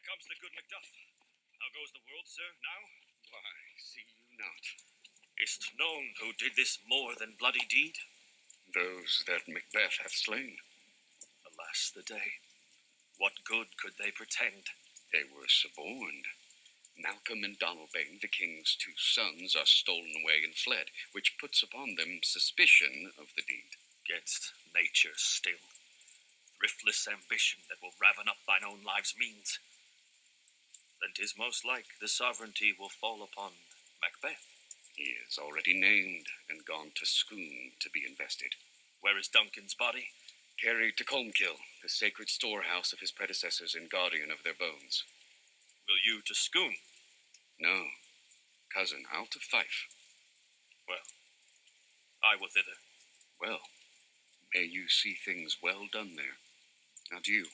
comes the good Macduff. How goes the world, sir, now? Why, see you not. Is't known who did this more than bloody deed? Those that Macbeth hath slain. Alas the day. What good could they pretend? They were suborned. Malcolm and Donalbain, the king's two sons, are stolen away and fled, which puts upon them suspicion of the deed. 'Gainst nature still. Thriftless ambition that will raven up thine own life's means. Then 'tis most like the sovereignty will fall upon Macbeth. He is already named and gone to Scone to be invested. Where is Duncan's body? Carried to Colmkill, the sacred storehouse of his predecessors and guardian of their bones. Will you to Scone? No, cousin, I'll to Fife. Well, I will thither. Well, may you see things well done there. Adieu,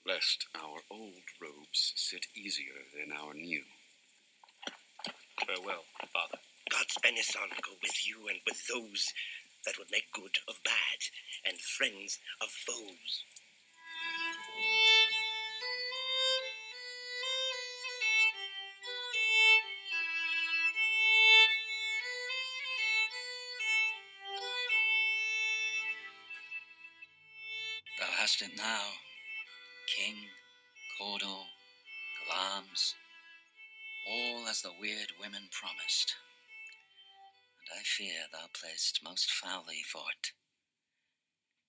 lest our old robes sit easier than our new. Farewell, father. God's benison go with you and with those that would make good of bad and friends of foes. Thou hast it now, King, Cawdor, Glamis, all as the weird women promised. And I fear thou play'st most foully for't.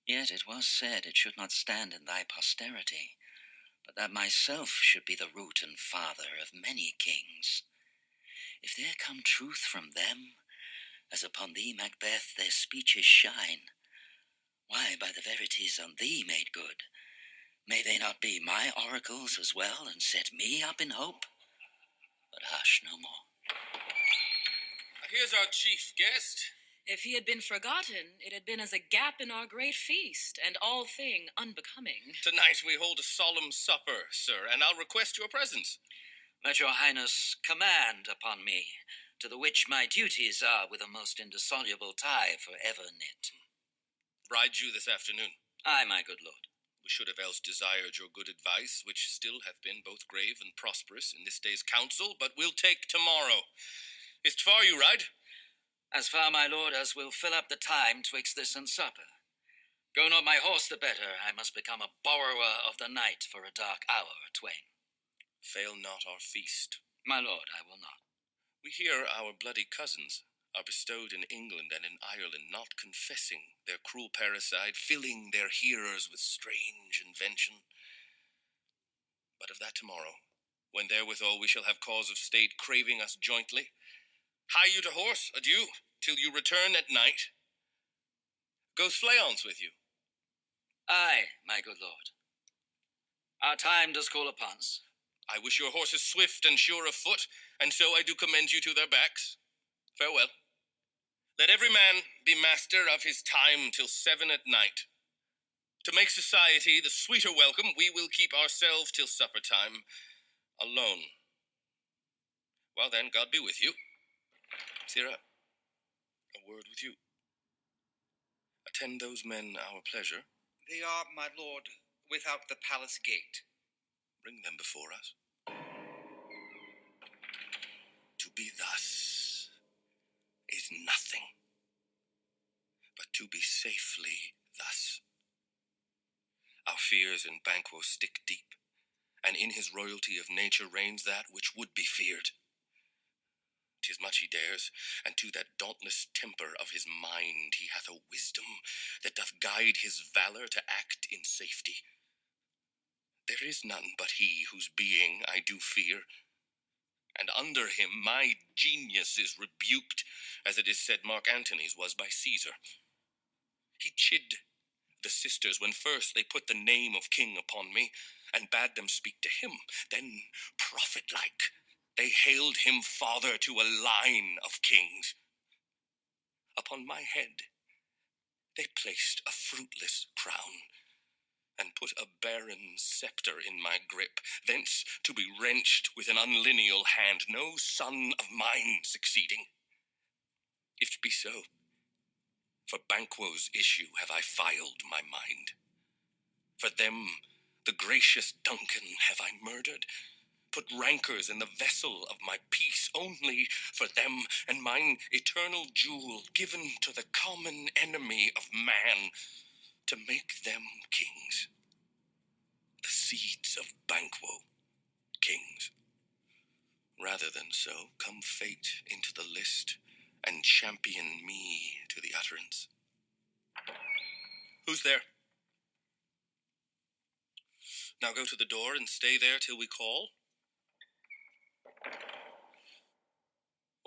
Yet it was said it should not stand in thy posterity, but that myself should be the root and father of many kings. If there come truth from them, as upon thee, Macbeth, their speeches shine, why, by the verities on thee made good, may they not be my oracles as well, and set me up in hope? But hush no more. Here's our chief guest. If he had been forgotten, it had been as a gap in our great feast, and all thing unbecoming. Tonight we hold a solemn supper, sir, and I'll request your presence. Let your highness command upon me, to the which my duties are with a most indissoluble tie for ever knit. Ride you this afternoon. Aye, my good lord. We should have else desired your good advice, which still have been both grave and prosperous in this day's council, but we'll take tomorrow. Is't far you ride? As far, my lord, as will fill up the time twixt this and supper. Go not my horse the better, I must become a borrower of the night for a dark hour or twain. Fail not our feast. My lord, I will not. We hear our bloody cousins are bestowed in England and in Ireland, not confessing their cruel parricide, filling their hearers with strange invention. But of that tomorrow, when therewithal we shall have cause of state craving us jointly. Hie you to horse, adieu, till you return at night. Goes Fleance with you? Aye, my good lord. Our time does call upon us. I wish your horses swift and sure of foot, and so I do commend you to their backs. Farewell. Let every man be master of his time till 7 at night. To make society the sweeter welcome, we will keep ourselves till supper time, alone. Well then, God be with you. Sirrah, a word with you. Attend those men our pleasure. They are, my lord, without the palace gate. Bring them before us. To be thus is nothing, but to be safely thus. Our fears in Banquo stick deep, and in his royalty of nature reigns that which would be feared. 'Tis much he dares, and to that dauntless temper of his mind he hath a wisdom that doth guide his valor to act in safety. There is none but he whose being I do fear, and under him my genius is rebuked, as it is said Mark Antony's was by Caesar. He chid the sisters when first they put the name of king upon me, and bade them speak to him. Then, prophet-like, they hailed him father to a line of kings. Upon my head they placed a fruitless crown, and put a barren scepter in my grip, thence to be wrenched with an unlineal hand, no son of mine succeeding. If it be so, for Banquo's issue have I filed my mind. For them The gracious Duncan have I murdered, put rancors in the vessel of my peace only for them, and mine eternal jewel given to the common enemy of man, to make them kings. The seeds of Banquo, kings. Rather than so, come fate into the list, and champion me to the utterance. Who's there? Now go to the door and stay there till we call.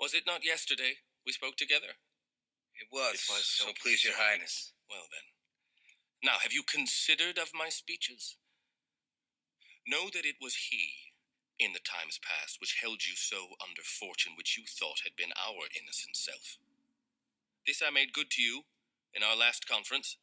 Was it not yesterday we spoke together? It was, so please your highness. Well then. Now, have you considered of my speeches? Know that it was he, in the times past, which held you so under fortune which you thought had been our innocent self. This I made good to you in our last conference,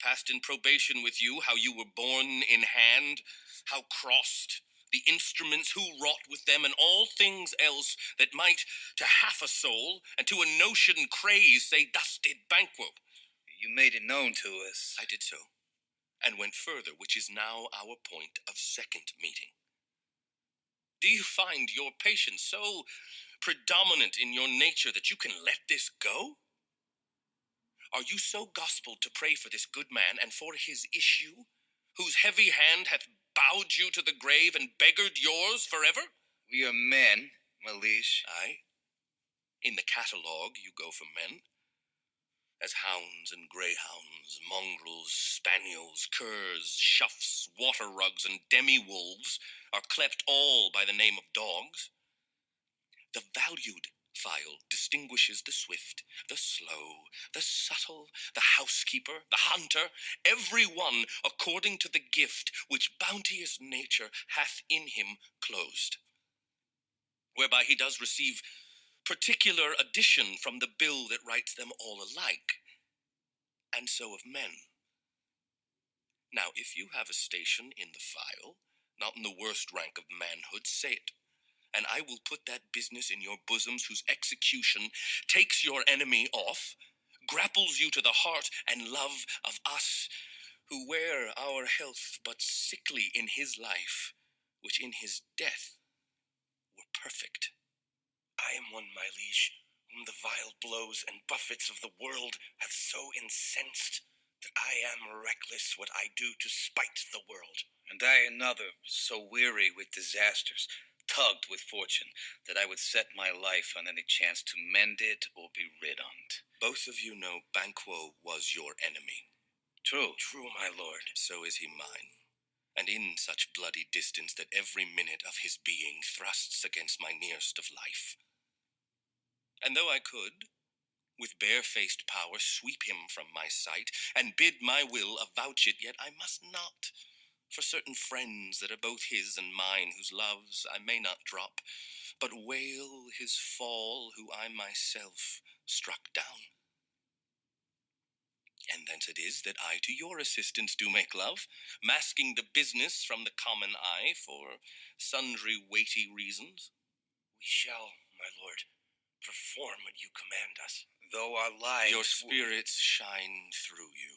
passed in probation with you, how you were borne in hand, how crossed, the instruments who wrought with them, and all things else that might to half a soul and to a notion craze say, thus did Banquo. You made it known to us. I did so, and went further, which is now our point of second meeting. Do you find your patience so predominant in your nature that you can let this go? Are you so gospelled to pray for this good man and for his issue, whose heavy hand hath bowed you to the grave and beggared yours forever? We are men, my liege. Aye. In the catalogue you go for men, as hounds and greyhounds, mongrels, spaniels, curs, shuffs, water-rugs, and demi-wolves are clept all by the name of dogs. The valued file distinguishes the swift, the slow, the subtle, the housekeeper, the hunter, every one according to the gift which bounteous nature hath in him closed, whereby he does receive particular addition from the bill that writes them all alike, and so of men. Now, if you have a station in the file, not in the worst rank of manhood, say it, and I will put that business in your bosoms whose execution takes your enemy off, grapples you to the heart and love of us, who wear our health but sickly in his life, which in his death were perfect. I am one, my liege, whom the vile blows and buffets of the world hath so incensed that I am reckless what I do to spite the world. And I another, so weary with disasters, tugged with fortune, that I would set my life on any chance to mend it or be rid on't. Both of you know Banquo was your enemy. True. True, my lord. So is he mine, and in such bloody distance that every minute of his being thrusts against my nearest of life. And though I could, with barefaced power, sweep him from my sight, and bid my will avouch it, yet I must not, for certain friends that are both his and mine, whose loves I may not drop, but wail his fall, who I myself struck down. And thence it is that I to your assistance do make love, masking the business from the common eye for sundry weighty reasons. We shall, my lord, perform what you command us, though our lives... Your spirits shine through you.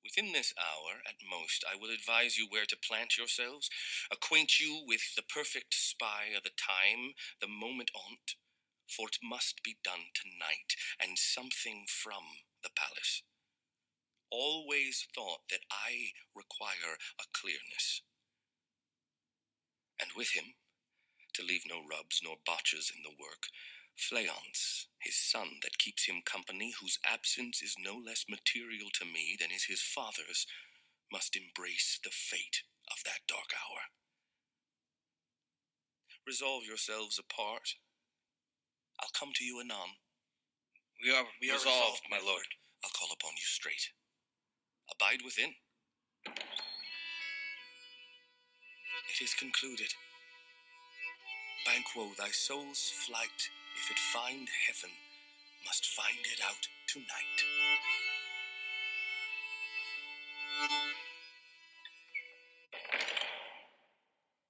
Within this hour, at most, I will advise you where to plant yourselves, acquaint you with the perfect spy of the time, the moment on't, for it must be done tonight, and something from the palace. Always thought that I require a clearness. And with him, to leave no rubs nor botches in the work, Fleance, his son that keeps him company, whose absence is no less material to me than is his father's, must embrace the fate of that dark hour. Resolve yourselves apart. I'll come to you anon. We are resolved, my lord. I'll call upon you straight. Abide within. It is concluded. Banquo, thy soul's flight, if it find heaven, must find it out tonight.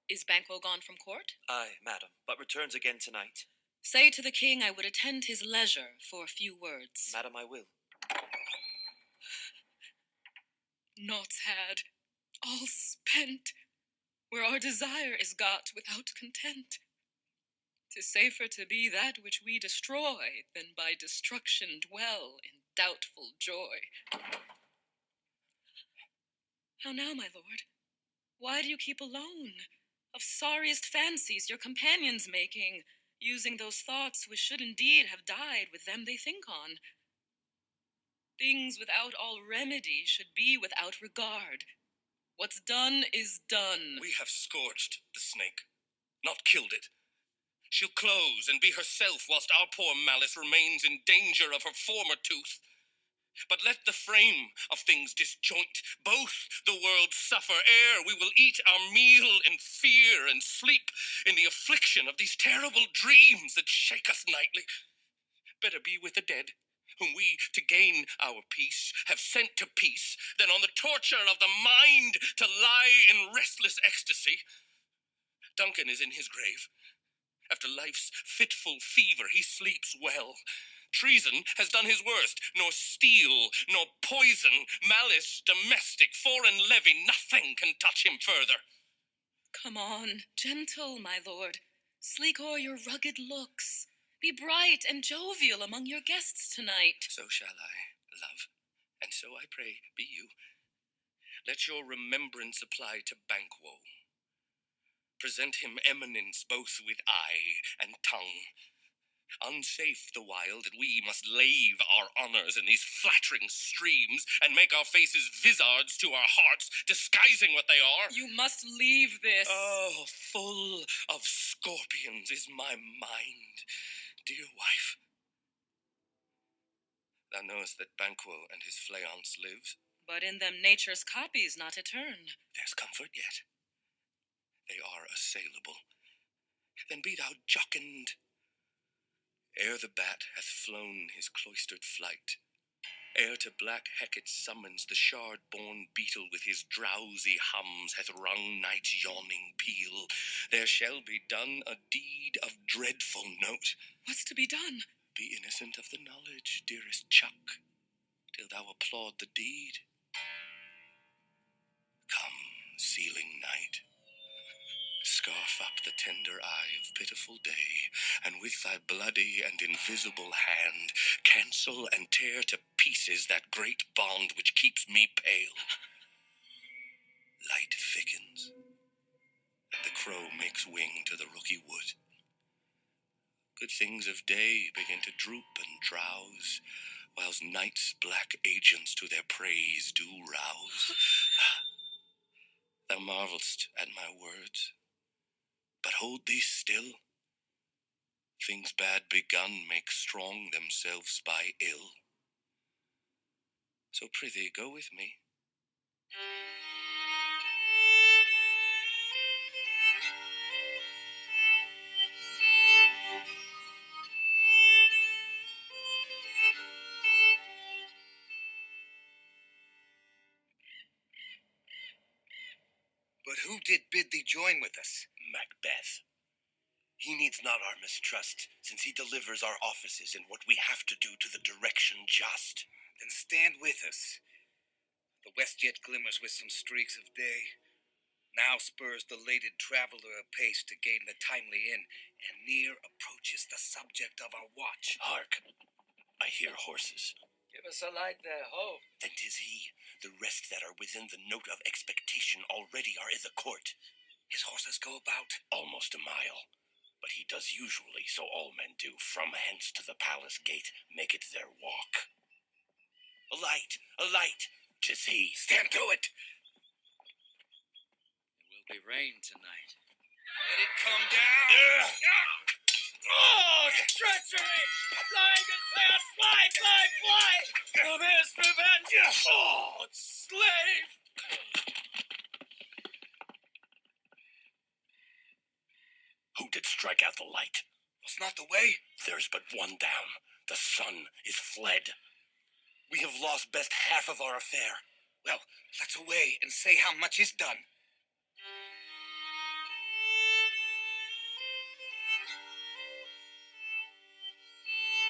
Is Banquo gone from court? Aye, madam, but returns again tonight. Say to the king I would attend his leisure for a few words. Madam, I will. Naught's had. all spent, where our desire is got without content. 'Tis safer to be that which we destroy than by destruction dwell in doubtful joy. How now, my lord? Why do you keep alone? Of sorriest fancies your companions making, using those thoughts which should indeed have died with them they think on. Things without all remedy should be without regard. What's done is done. We have scourged the snake, not killed it. She'll close and be herself whilst our poor malice remains in danger of her former tooth. But let the frame of things disjoint, both the worlds suffer ere we will eat our meal in fear and sleep in the affliction of these terrible dreams that shake us nightly. Better be with the dead, whom we, to gain our peace, have sent to peace, than on the torture of the mind to lie in restless ecstasy. Duncan is in his grave. After life's fitful fever, he sleeps well. Treason has done his worst, nor steel, nor poison, malice, domestic, foreign levy, nothing can touch him further. Come on, gentle, my lord. Sleek o'er your rugged looks. Be bright and jovial among your guests tonight. So shall I, love, and so I pray be you. Let your remembrance apply to Banquo. Present him eminence both with eye and tongue. Unsafe the while that we must lave our honours in these flattering streams, and make our faces vizards to our hearts, disguising what they are. You must leave this. Oh, full of scorpions is my mind, dear wife. Thou knowest that Banquo and his fleance lives. But in them nature's copies not etern. There's comfort yet. They are assailable. Then be thou jocund. Ere the bat hath flown his cloistered flight, ere to black Hecate's summons the shard-born beetle with his drowsy hums hath rung night's yawning peal, there shall be done a deed of dreadful note. What's to be done? Be innocent of the knowledge, dearest Chuck, till thou applaud the deed. Come, sealing night, scarf up the tender eye of pitiful day, and with thy bloody and invisible hand cancel and tear to pieces that great bond which keeps me pale. Light thickens, and the crow makes wing to the rooky wood. Good things of day begin to droop and drowse, whilst night's black agents to their praise do rouse. Thou marvelst at my words, but hold thee still. Things bad begun make strong themselves by ill. So prithee, go with me. But who did bid thee join with us? Macbeth. He needs not our mistrust, since he delivers our offices in what we have to do to the direction just. Then stand with us. The west yet glimmers with some streaks of day. Now spurs the lated traveller apace to gain the timely inn, and near approaches the subject of our watch. Hark, I hear horses. Give us a light there, ho. Then 'tis he. The rest that are within the note of expectation already are in the court. His horses go about Almost a mile. But he does usually, so all men do, from hence to the palace gate, make it their walk. A light! A light! 'Tis he. Stand to it! It will be rain tonight. Let it come down! Oh, treachery! Flying and fast! Fly, fly, fly! Of his revenge! Oh, slave! Who did strike out the light? Was not the way? There's but one down. The sun is fled. We have lost best half of our affair. Well, let's away and say how much is done.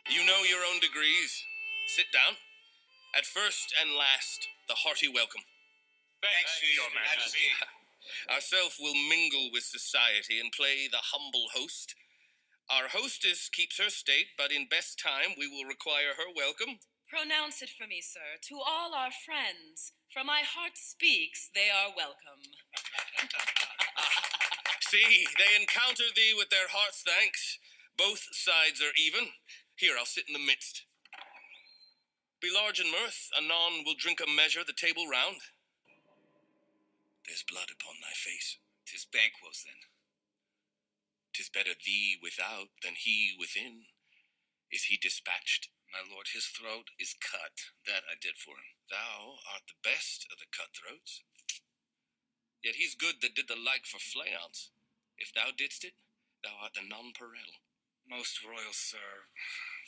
You know your own degrees. Sit down. At first and last, the hearty welcome. Thanks to your majesty. Ourself will mingle with society and play the humble host. Our hostess keeps her state, but in best time we will require her welcome. Pronounce it for me, sir, to all our friends. From my heart speaks, they are welcome. See, they encounter thee with their heart's thanks. Both sides are even. Here, I'll sit in the midst. Be large in mirth, anon we'll drink a measure the table round. There's blood upon thy face. 'Tis Banquo's then. 'Tis better thee without than he within. Is he dispatched? My lord, his throat is cut. That I did for him. Thou art the best of the cutthroats. Yet he's good that did the like for flayance. If thou didst it, thou art the nonpareil. Most royal sir,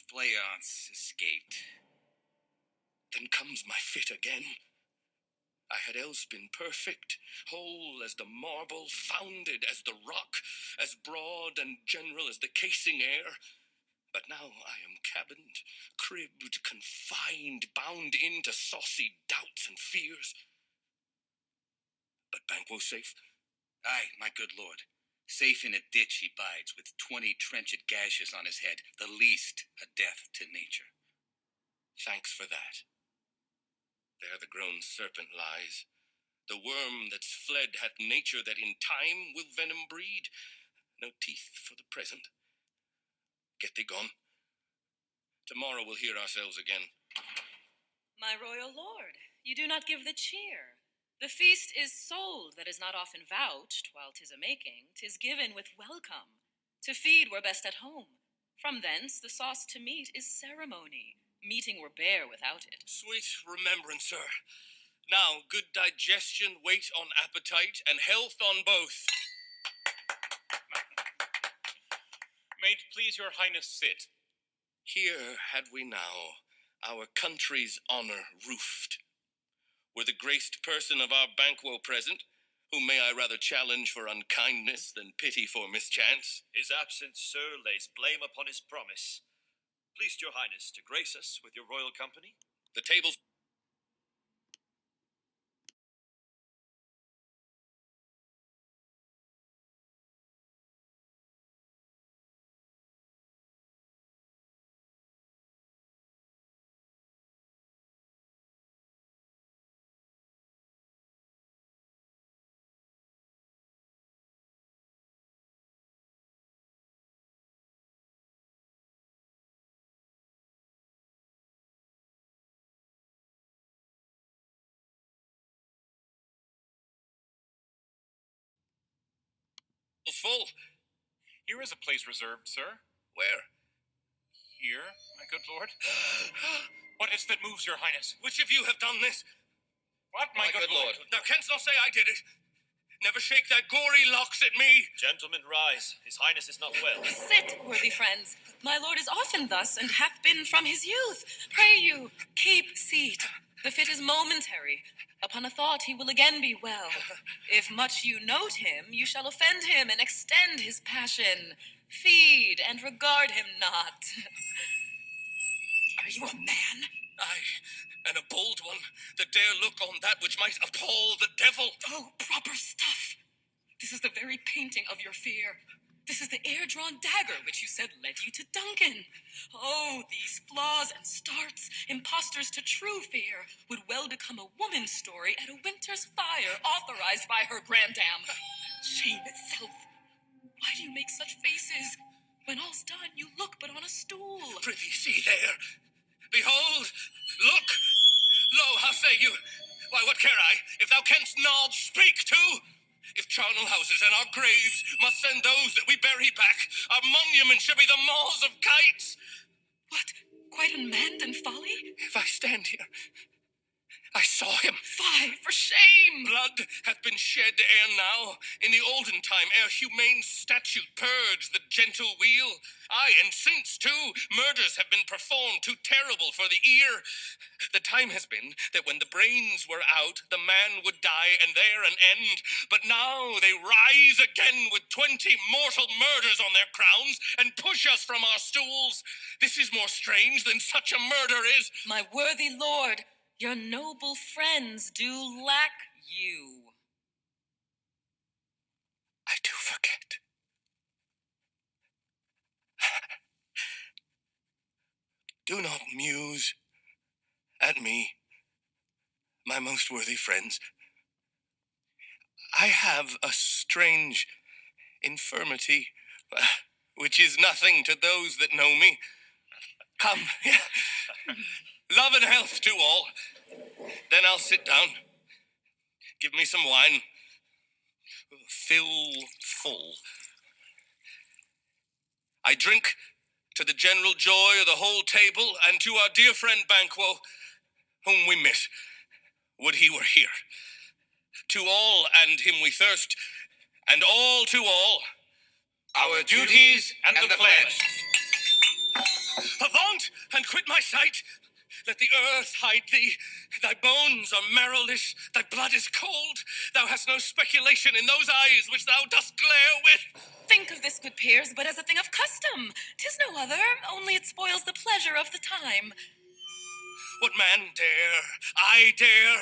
Flayance escaped. Then comes my fit again. I had else been perfect, whole as the marble, founded as the rock, as broad and general as the casing air. But now I am cabined, cribbed, confined, bound into saucy doubts and fears. But Banquo safe? Aye, my good lord. Safe in a ditch he bides, with 20 trenched gashes on his head, the least a death to nature. Thanks for that. There the grown serpent lies. The worm that's fled hath nature that in time will venom breed. No teeth for the present. Get thee gone. Tomorrow we'll hear ourselves again. My royal lord, you do not give the cheer. The feast is sold that is not often vouched, while 'tis a-making, 'tis given with welcome. To feed were best at home. From thence the sauce to meat is ceremony. Meeting were bare without it. Sweet remembrancer. Now good digestion wait on appetite, and health on both. May it please your highness sit. Here had we now our country's honor roofed. Were the graced person of our Banquo present, whom may I rather challenge for unkindness than pity for mischance? His absence, sir, lays blame upon his promise. Pleased your highness to grace us with your royal company? The tables... full. Here is a place reserved, sir. Where? Here, my good lord. What is that moves your highness? Which of you have done this? What, my good lord? Thou canst not say I did it. Never shake thy gory locks at me. Gentlemen, rise. His highness is not well. Sit, worthy friends. My lord is often thus, and hath been from his youth. Pray you, keep seat. The fit is momentary. Upon a thought he will again be well. If much you note him, you shall offend him and extend his passion. Feed and regard him not. Are you a man? Aye, and a bold one, that dare look on that which might appall the devil. Oh, proper stuff. This is the very painting of your fear. This is the air-drawn dagger which you said led you to Duncan. Oh, these flaws and starts, impostors to true fear, would well become a woman's story at a winter's fire authorized by her grandam. Shame itself. Why do you make such faces? When all's done, you look but on a stool. Prithee, see there. Behold, look. Lo, how say you? Why, what care I? If thou canst nod, speak too. If charnel houses and our graves must send those that we bury back, our monuments shall be the maws of kites. What? Quite unmanned and folly? If I stand here, I saw him. Fie, for shame! Blood hath been shed ere now, in the olden time, ere humane statute purged the gentle wheel. Aye, and since, too, murders have been performed too terrible for the ear. The time has been that when the brains were out, the man would die, and there an end. But now they rise again with 20 mortal murders on their crowns, and push us from our stools. This is more strange than such a murder is. My worthy lord, Your noble friends do lack you. I do forget. Do not muse at me, my most worthy friends. I have a strange infirmity, which is nothing to those that know me. Come, love and health to all. Then I'll sit down. Give me some wine. Fill full. I drink to the general joy of the whole table, and to our dear friend Banquo, whom we miss. Would he were here. To all and him we thirst, and all to all, our duties and the pledge. Avaunt, and quit my sight! Let the earth hide thee. Thy bones are marrowless, thy blood is cold. Thou hast no speculation in those eyes which thou dost glare with. Think of this, good peers, but as a thing of custom. 'Tis no other, only it spoils the pleasure of the time. What man dare, I dare,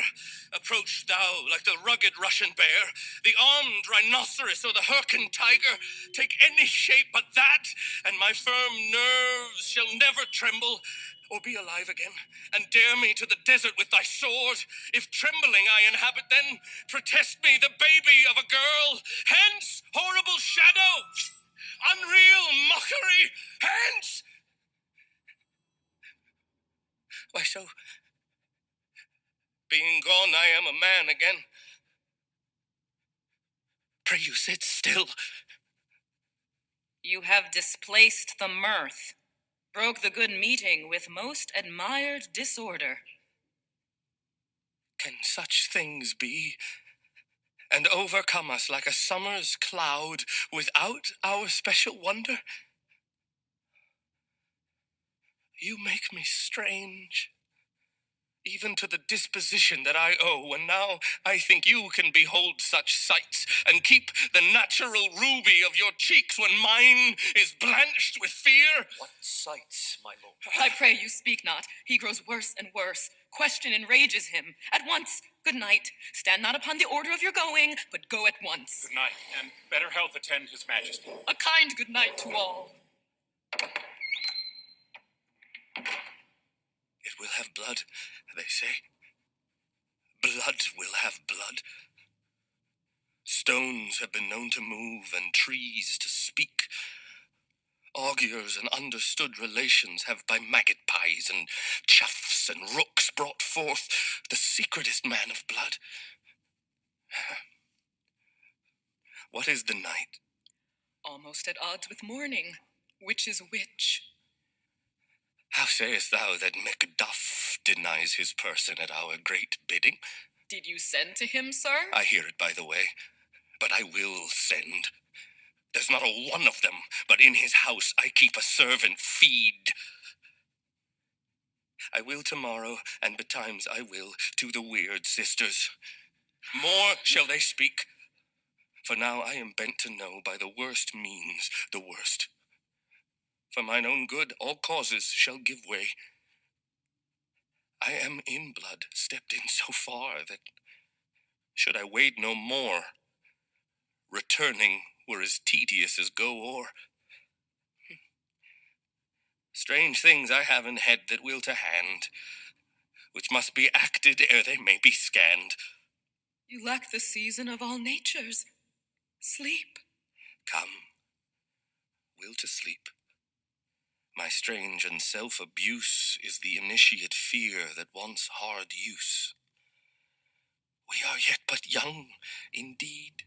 approach thou like the rugged Russian bear, the armed rhinoceros or the Hyrcan tiger, take any shape but that, and my firm nerves shall never tremble, or be alive again, and dare me to the desert with thy sword. If trembling I inhabit, then protest me the baby of a girl. Hence, horrible shadow, unreal mockery, hence! Why so? Being gone, I am a man again. Pray you sit still. You have displaced the mirth, broke the good meeting with most admired disorder. Can such things be, and overcome us like a summer's cloud without our special wonder? You make me strange, even to the disposition that I owe, and now I think you can behold such sights, and keep the natural ruby of your cheeks when mine is blanched with fear. What sights, my lord? I pray you speak not. He grows worse and worse. Question enrages him. At once, good night. Stand not upon the order of your going, but go at once. Good night, and better health attend his majesty. A kind good night to all. It will have blood, they say. Blood will have blood. Stones have been known to move, and trees to speak. Augurs and understood relations have by magpies and choughs and rooks brought forth the secretest man of blood. What is the night? Almost at odds with morning. Which is which? How sayest thou that Macduff denies his person at our great bidding? Did you send to him, sir? I hear it by the way, but I will send. There's not a one of them, but in his house I keep a servant feed. I will tomorrow, and betimes I will, to the weird sisters. More shall they speak, for now I am bent to know by the worst means the worst. For mine own good, all causes shall give way. I am in blood, stepped in so far that, should I wade no more, returning were as tedious as go o'er. Strange things I have in head that will to hand, which must be acted ere they may be scanned. You lack the season of all natures. Sleep. Come, will to sleep. My strange and self-abuse is the initiate fear that wants hard use. We are yet but young, indeed.